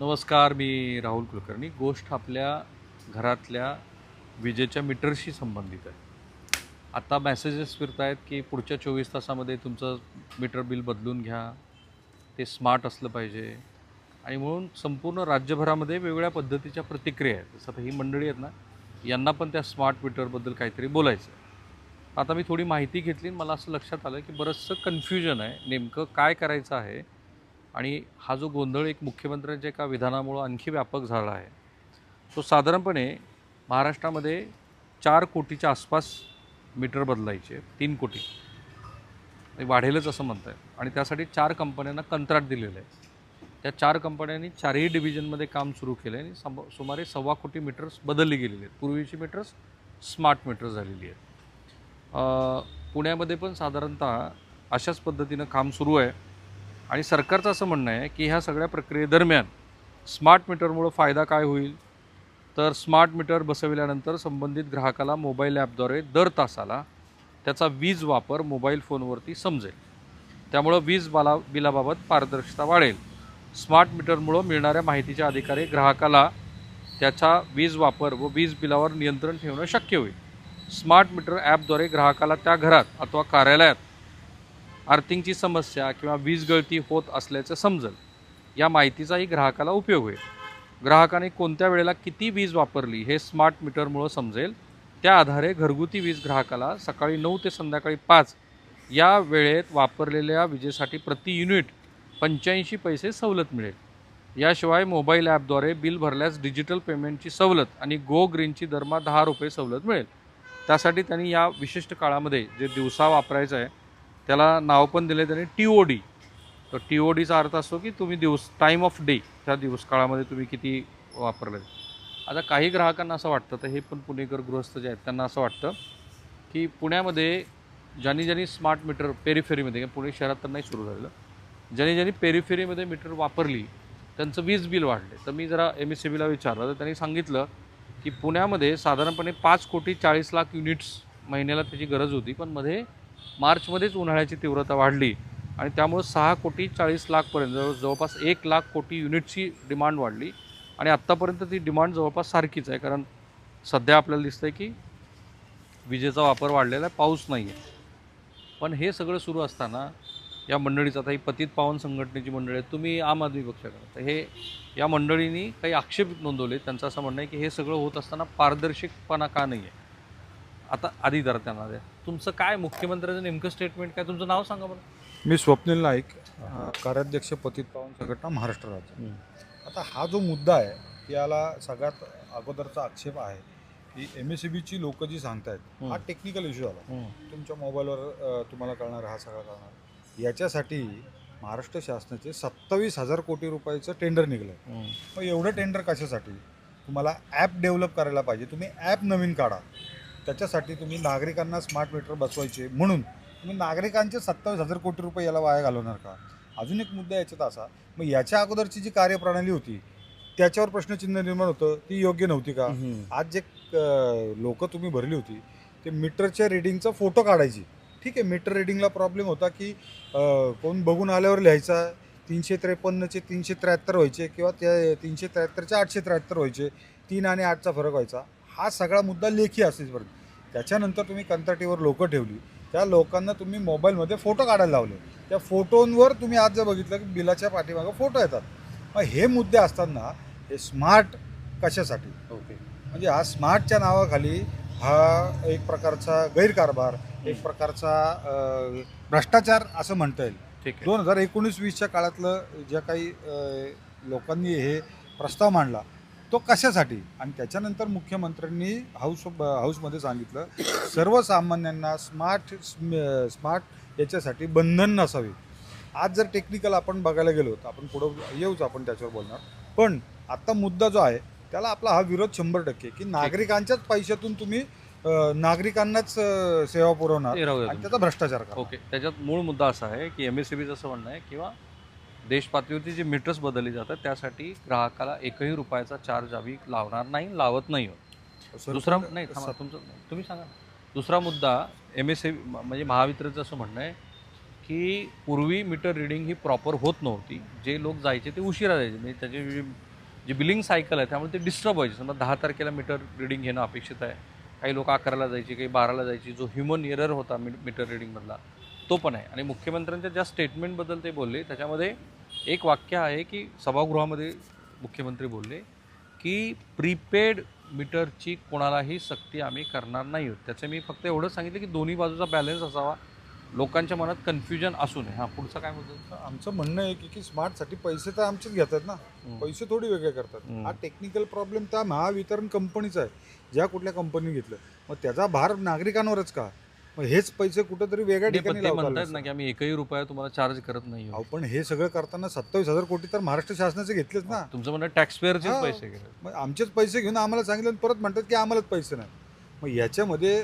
नमस्कार, मी राहुल कुलकर्णी. गोष्ट आपल्या घरातल्या विजेच्या मीटरशी संबंधित आहे. आता मेसेजेस फिरत आहेत की पुढच्या 24 तासामध्ये तुमचं मीटर बिल बदलून घ्या, ते स्मार्ट असलं पाहिजे आणि म्हणून संपूर्ण राज्यभरामध्ये वेगवेगळ्या पद्धतीच्या प्रतिक्रिया आहेत. जसं आता ही मंडळी आहेत ना, यांना पण त्या स्मार्ट मीटरबद्दल काहीतरी बोलायचं आहे. आता मी थोडी माहिती घेतली आणि मला असं लक्षात आलं की बरंचसं कन्फ्युजन आहे, नेमकं काय करायचं आहे. आणि हा जो गोंधळ एक मुख्यमंत्र्यांच्या एका विधानामुळं आणखी व्यापक झाला आहे, तो साधारणपणे महाराष्ट्रामध्ये 4 कोटीच्या आसपास मीटर बदलायचे, 3 कोटी वाढेलच असं म्हणत आहे. आणि त्यासाठी 4 कंपन्यांना कंत्राट दिलेलं आहे. त्या 4 कंपन्यांनी 4ही डिव्हिजनमध्ये काम सुरू केलं आहे आणि सुमारे 1.25 कोटी मीटर्स बदलली गेलेली आहेत. पूर्वीची मीटर्स स्मार्ट मीटर्स झालेली आहेत. पुण्यामध्ये पण साधारणतः अशाच पद्धतीनं काम सुरू आहे. आणि सरकारचं असं म्हणणं आहे की ह्या सगळ्या प्रक्रियेदरम्यान स्मार्ट मीटरमुळं फायदा काय होईल, तर स्मार्ट मीटर बसविल्यानंतर संबंधित ग्राहकाला मोबाईल ॲपद्वारे दर तासाला त्याचा वीज वापर मोबाईल फोनवरती समजेल. त्यामुळं बिलाबाबत पारदर्शकता वाढेल. स्मार्ट मीटरमुळं मिळणाऱ्या माहितीच्या आधारे ग्राहकाला त्याचा वीज वापर व वीज बिलावर नियंत्रण ठेवणं शक्य होईल. स्मार्ट मीटर ॲपद्वारे ग्राहकाला त्या घरात अथवा कार्यालयात अर्थिंगची समस्या किंवा वीज गळती होत असल्याचं समजेल. या माहितीचाही ग्राहकाला उपयोग होईल. ग्राहकाने कोणत्या वेळेला किती वीज वापरली हे स्मार्ट मीटरमुळं समजेल. त्या आधारे घरगुती वीज ग्राहकाला सकाळी 9 ते संध्याकाळी 5 या वेळेत वापरलेल्या विजेसाठी प्रति युनिट 85 पैसे सवलत मिळेल. याशिवाय मोबाईल ॲपद्वारे बिल भरल्यास डिजिटल पेमेंटची सवलत आणि गो ग्रीनची दरमहा 10 रुपये सवलत मिळेल. त्यासाठी त्यांनी या विशिष्ट काळामध्ये जे दिवसा वापरायचं आहे त्याला नाव पण दिले त्यांनी TOD. तर TODचा अर्थ असतो की तुम्ही टाईम ऑफ डे, त्या दिवस काळामध्ये तुम्ही किती वापरलं. आता काही ग्राहकांना असं वाटतं, तर हे पण पुणेकर गृहस्थ जे आहेत त्यांना असं वाटतं की पुण्यामध्ये ज्यांनी स्मार्ट मीटर पेरिफेरीमध्ये, पुणे शहरात तर नाही सुरू झालेलं, ज्यांनी पेरिफेरीमध्ये मीटर वापरली त्यांचं वीज बिल वाढले. तर मी जरा MSEBीला विचारलं तर त्यांनी सांगितलं की पुण्यामध्ये साधारणपणे 5,40,00,000 युनिट्स महिन्याला त्याची गरज होती, पण मार्चमध्येच उन्हाळ्याची तीव्रता वाढली आणि त्यामुळे 6,40,00,000 जवळपास 1,00,000 कोटी युनिटची डिमांड वाढली. आणि आत्तापर्यंत ती डिमांड जवळपास सारखीच आहे, कारण सध्या आपल्याला दिसतं आहे की विजेचा वापर वाढलेला आहे, पाऊस नाही आहे. पण हे सगळं सुरू असताना या मंडळीचं, आता ही पतित पावन संघटनेची मंडळी आहे, तुम्ही आम आदमी पक्षाकडे, तर हे या मंडळींनी काही आक्षेप नोंदवले. त्यांचं असं म्हणणं आहे की हे सगळं होत असताना पारदर्शकपणा का नाही आहे. आता आधी जरा त्यांना द्या, तुमचं काय मुख्यमंत्र्यांचं नेमकं स्टेटमेंट काय, तुमचं नाव सांगा बरं. मी स्वप्नील नाईक, कार्याध्यक्ष पतित पावन संघटना महाराष्ट्र राज्य. आता हा जो मुद्दा आहे याला सगळ्यात अगोदरचा आक्षेप आहे की MSEBीची लोक जी सांगतायत हा टेक्निकल इश्यू झाला. तुमच्या मोबाईलवर तुम्हाला कळणार, हा सगळा कळणार. याच्यासाठी महाराष्ट्र शासनाचे 27,000 कोटी रुपयाचं टेंडर निघलं. मग एवढं टेंडर कशासाठी? तुम्हाला ॲप डेव्हलप करायला पाहिजे, तुम्ही ॲप नवीन काढा. त्याच्यासाठी तुम्ही नागरिकांना स्मार्ट मीटर बसवायचे म्हणून तुम्ही नागरिकांचे 27,000 कोटी रुपये याला वाया घालवणार का? अजून एक मुद्दा याच्यात असा, मग याच्या अगोदरची जी कार्यप्रणाली होती त्याच्यावर प्रश्नचिन्ह निर्माण होतं, ती योग्य नव्हती का? आज जे लोक तुम्ही भरली होती ते मीटरच्या रिडिंगचा फोटो काढायची. ठीक आहे, मीटर रिडिंगला प्रॉब्लेम होता की कोण बघून आल्यावर लिहायचा, 353चे 373 व्हायचे किंवा त्या 373चे 873 व्हायचे, 3 आणि 8चा फरक व्हायचा. हा सगळा मुद्दा लेखी असेपर्यंत. त्याच्यानंतर तुम्ही कंत्राटीवर लोकं ठेवली, त्या लोकांना तुम्ही मोबाईलमध्ये फोटो काढायला लावले. त्या फोटोंवर तुम्ही आज जर बघितलं की बिलाच्या पाठीमागं फोटो येतात. मग हे मुद्दे असताना हे स्मार्ट कशासाठी? ओके, म्हणजे हा स्मार्टच्या नावाखाली हा एक प्रकारचा गैरकारभार, एक प्रकारचा भ्रष्टाचार असं म्हणता येईल. ठीक आहे. 2019-20च्या काळातलं ज्या काही लोकांनी हे प्रस्ताव मांडला तो कशासाठी? आणि त्याच्यानंतर मुख्यमंत्र्यांनी हाऊसमध्ये सांगितलं सर्वसामान्यांना स्मार्ट याच्यासाठी बंधन नसावे. आज जर टेक्निकल आपण बघायला गेलो तर आपण पुढं येऊच, आपण त्याच्यावर बोलणार. पण आत्ता मुद्दा जो आहे त्याला आपला हा विरोध 100% की नागरिकांच्याच पैशातून तुम्ही नागरिकांनाच सेवा पुरवणार आणि त्याचा भ्रष्टाचार करा. ओके, त्याच्यात मूळ मुद्दा असा आहे की MSEBीचं असं म्हणणं आहे किंवा देश पातळीवरती जे मीटर्स बदलली जातात त्यासाठी ग्राहकाला 1ही रुपयाचा चार्ज आम्ही लावणार नाही, लावत नाही. दुसरा नाही, तुमचं तुम्ही सांगा. दुसरा मुद्दा MSEB म्हणजे महावितरणचं असं म्हणणं आहे की पूर्वी मीटर रिडिंग ही प्रॉपर होत नव्हती. जे लोक जायचे ते उशिरा जायचे, म्हणजे त्याची जी बिलिंग सायकल आहे त्यामुळे ते डिस्टर्ब व्हायचे. समजा 10 तारखेला मीटर रिडिंग घेणं अपेक्षित आहे, काही लोक 11ला जायची, काही 12ला जायची. जो ह्युमन एरर होता मीटर रिडिंगमधला तो पण आहे. आणि मुख्यमंत्र्यांच्या ज्या स्टेटमेंटबद्दल ते बोलले त्याच्यामध्ये एक वाक्य आहे की सभागृहामध्ये मुख्यमंत्री बोलले की प्रीपेड मीटरची कोणालाही सक्ती आम्ही करणार नाही आहोत. त्याचं मी फक्त एवढंच सांगितलं की दोन्ही बाजूचा बॅलन्स असावा, लोकांच्या मनात कन्फ्युजन असू नये. हां, पुढचं काय मुद्दा? आमचं म्हणणं आहे की स्मार्टसाठी पैसे तर आमचेच घेतात ना, पैसे थोडी वेगळे करतात. हा टेक्निकल प्रॉब्लेम त्या महावितरण कंपनीचा आहे, ज्या कुठल्या कंपनी घेतलं, मग त्याचा भार नागरिकांवरच का? मग हेच पैसे कुठेतरी वेगळ्या नाही, पण ठिकाणी ते लावतात म्हणतायत ना की आम्ही एकही रुपया तुम्हाला चार्ज करत नाही अहो, आहोत. पण हे सगळं करताना 27,000 कोटी तर महाराष्ट्र शासनाचे घेतलेच ना. तुमचं म्हणणं टॅक्सपेअरचेच हां. पैसे गेले. मग आमचेच पैसे घेऊन आम्हाला सांगितलं आणि परत म्हणतात की आम्हालाच पैसे नाही. मग याच्यामध्ये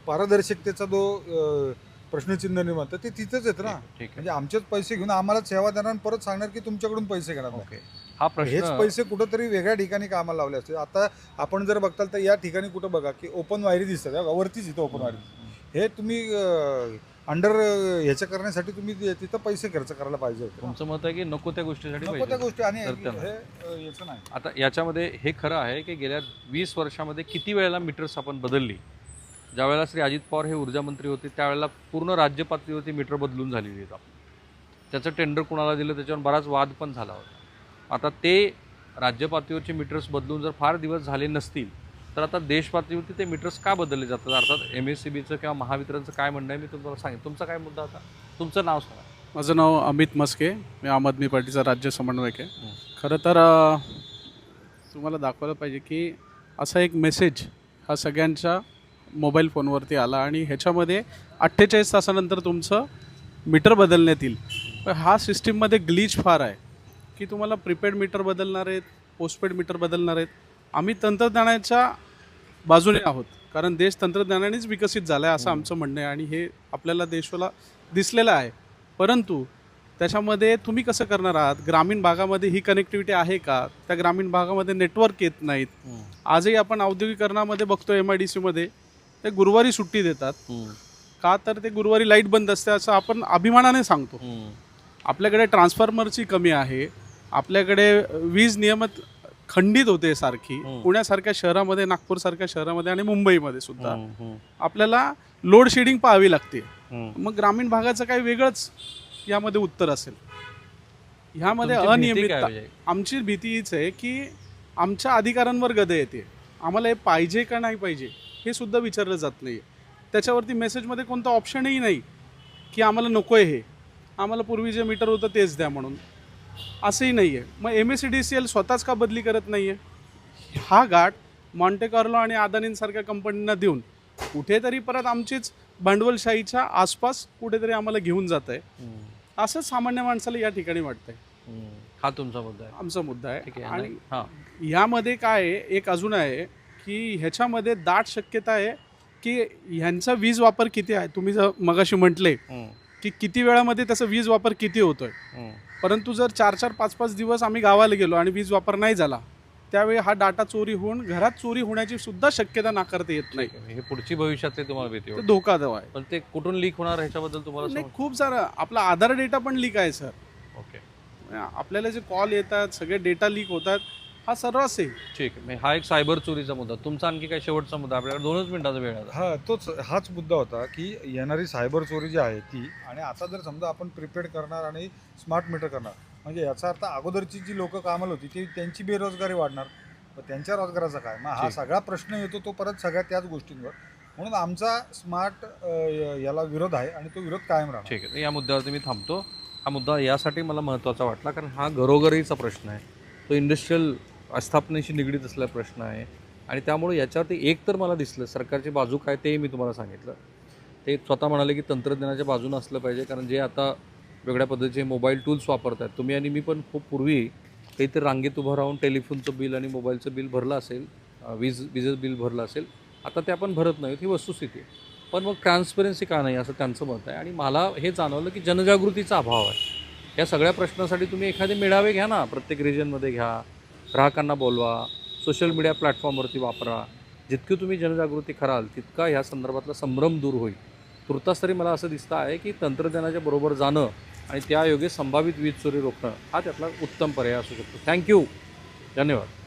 पारदर्शकतेचा जो प्रश्नचिन्ह निर्माण होतं ते तिथेच येतं ना. ठीक आहे. म्हणजे आमचेच पैसे घेऊन आम्हालाच सेवा देणार आणि परत सांगणार की तुमच्याकडून पैसे घेणार नाही. ओके, हा हेच प्रश्न पैसे कुठंतरी वेगळ्या ठिकाणी कामाला लावले असते. आता आपण जर बघताल तर या ठिकाणी कुठं बघा की ओपन वायरी दिसतात, बघा, वरतीच इथं ओपन वायरी. हे तुम्ही अंडर ह्याच्या करण्यासाठी तुम्ही तिथं पैसे खर्च करायला पाहिजे होते. तुमचं मत आहे की नको त्या गोष्टीसाठी नको त्या पैसे. गोष्टी आणि तर त्याला. हे याचं नाही. आता याच्यामध्ये हे खरं आहे की गेल्या 20 वर्षामध्ये किती वेळेला मीटर्स आपण बदलली. ज्यावेळेला श्री अजित पवार हे ऊर्जा मंत्री होते त्यावेळेला पूर्ण राज्य पातळीवरती मीटर बदलून झालेली आहेत. त्याचं टेंडर कुणाला दिलं त्याच्यावर बराच वाद पण झाला होता. आता ते राज्य पातळीवरचे मीटर्स बदलून जर फार दिवस झाले नसतील तर आता देश पातळीवरती ते मीटर्स का बदलले जातात. अर्थात MSEBीचं किंवा महावितरणचं काय म्हणणं आहे मी तुम्हाला सांगेन. तुमचा काय मुद्दा होता? तुमचं नाव सांगा. माझं नाव अमित मस्के, मी आम आदमी पार्टीचा राज्य समन्वयक आहे. खरं तर तुम्हाला दाखवलं पाहिजे की असा एक मेसेज हा सगळ्यांच्या मोबाईल फोनवरती आला आणि ह्याच्यामध्ये 48 तासानंतर तुमचं मीटर बदलण्यात येईल. पण हा सिस्टीममध्ये ग्लिच फार आहे की तुम्हाला प्रीपेड मीटर बदलणार आहेत, पोस्टपेड मीटर बदलणार आहेत. आम्ही तंत्रज्ञानाच्या बाजूने आहोत, कारण देश तंत्रज्ञानानेच विकसित झाला आहे असं आमचं म्हणणं आहे आणि हे आपल्याला देशाला दिसलेलं आहे. परंतु त्याच्यामध्ये तुम्ही कसं करणार आहात? ग्रामीण भागामध्ये ही कनेक्टिव्हिटी आहे का? त्या ग्रामीण भागामध्ये नेटवर्क येत नाहीत. आजही आपण औद्योगिकरणामध्ये बघतो MIDCमध्ये ते गुरुवारी सुट्टी देतात. का तर ते गुरुवारी लाईट बंद असते असं आपण अभिमानाने सांगतो. आपल्याकडे ट्रान्सफॉर्मरची कमी आहे, आपल्याकडे वीज नियमित खंडित होते सारखी. पुण्यासारख्या शहरामध्ये, नागपूरसारख्या शहरामध्ये आणि मुंबईमध्ये सुद्धा आपल्याला लोड शेडिंग पाहावी लागते. मग ग्रामीण भागाचं काही वेगळंच यामध्ये उत्तर असेल. ह्यामध्ये तुमची भीती अनियमितता. काय आहे? आमची भीती हीच आहे की आमच्या अधिकारांवर गदा येते. आम्हाला हे पाहिजे का नाही पाहिजे हे सुद्धा विचारलं जात नाही. त्याच्यावरती मेसेजमध्ये कोणता ऑप्शनही नाही की आम्हाला नको आहे, हे आम्हाला पूर्वी जे मीटर होतं तेच द्या म्हणून, असंही नाही आहे. मग MSEDCL स्वतःच का बदली करत नाही आहे? हा घाट मॉन्टे कार्लो आणि अदानींसारख्या कंपनींना देऊन कुठेतरी परत आमचीच भांडवलशाहीच्या आसपास कुठेतरी आम्हाला घेऊन जात आहे, असं सामान्य माणसाला या ठिकाणी वाटतंय. हा तुमचा मुद्दा आहे. आमचा मुद्दा ठीक आहे. आहे. आणि हां, ह्यामध्ये काय आहे, एक अजून आहे की ह्याच्यामध्ये दाट शक्यता आहे की ह्यांचा वीज वापर किती आहे. तुम्ही जर मगाशी म्हटले की किती वेळामध्ये त्याचा वीज वापर किती होतोय, परंतु जर 4-4, 5-5 दिवस आम्ही गावाला गेलो आणि वीज वापर नाही झाला, त्यावेळी हा डाटा चोरी होऊन घरात चोरी होण्याची सुद्धा शक्यता नाकारता येत नाही. हे पुढची भविष्यात तुम्हाला भीती ते वाटते. धोकादायक आहे. पण ते कुठून लीक होणार ह्याच्याबद्दल तुम्हाला नाही, खूप सारं आपला आधार डेटा पण लीक आहे सर. ओके, आपल्याला जे कॉल येतात सगळे डेटा लीक होतात, हा सर्रास आहे. ठीक आहे. हा एक सायबर चोरीचा मुद्दा. तुमचा आणखी काय शेवटचा मुद्दा? आपल्याकडे 2च मिनिटाचा वेळ आहे. हाच मुद्दा होता की येणारी सायबर चोरी जी आहे ती, आणि आता जर समजा आपण प्रीपेड करणार आणि स्मार्ट मीटर करणार, म्हणजे याचा अर्थ अगोदरची जी लोक कामाला होती ती त्यांची बेरोजगारी वाढणार, मग त्यांच्या रोजगाराचा काय? मग हा सगळा प्रश्न येतो तो परत सगळ्या त्याच गोष्टींवर. म्हणून आमचा स्मार्ट याला विरोध आहे आणि तो विरोध कायम राहणार. ठीक आहे. या मुद्द्यावरती मी थांबतो. हा मुद्दा यासाठी मला महत्त्वाचा वाटला कारण हा घरोघरीचा प्रश्न आहे, तो इंडस्ट्रीयल आस्थापनेशी निगडीत असलेला प्रश्न आहे. आणि त्यामुळे याच्यावरती एक तर मला दिसलं सरकारची बाजू काय तेही मी तुम्हाला सांगितलं. ते स्वतः म्हणाले की तंत्रज्ञानाच्या बाजूनं असलं पाहिजे, कारण जे आता वेगळ्या पद्धतीचे मोबाईल टूल्स वापरतात, तुम्ही आणि मी पण खूप पूर्वी काहीतरी रांगेत उभं राहून टेलिफोनचं बिल आणि मोबाईलचं बिल भरलं असेल, विजेचं बिल भरलं असेल, आता ते आपण भरत नाही, ही वस्तुस्थिती आहे. पण मग ट्रान्सपरन्सी का नाही असं त्यांचं मत आहे. आणि मला हे जाणवलं की जनजागृतीचा अभाव आहे. या सगळ्या प्रश्नासाठी तुम्ही एखादे मेळावे घ्या ना, प्रत्येक रिजनमध्ये घ्या, ग्राहकांना बोलवा, सोशल मीडिया प्लॅटफॉर्मवरती वापरा. जितकी तुम्ही जनजागृती कराल तितका ह्या संदर्भातला संभ्रम दूर होईल. तुर्तास तरी मला असं दिसतं आहे की तंत्रज्ञानाच्या बरोबर जाणं आणि त्यायोगे संभावित वीज चोरी रोखणं हा त्यातला उत्तम पर्याय असू शकतो. थँक्यू, धन्यवाद.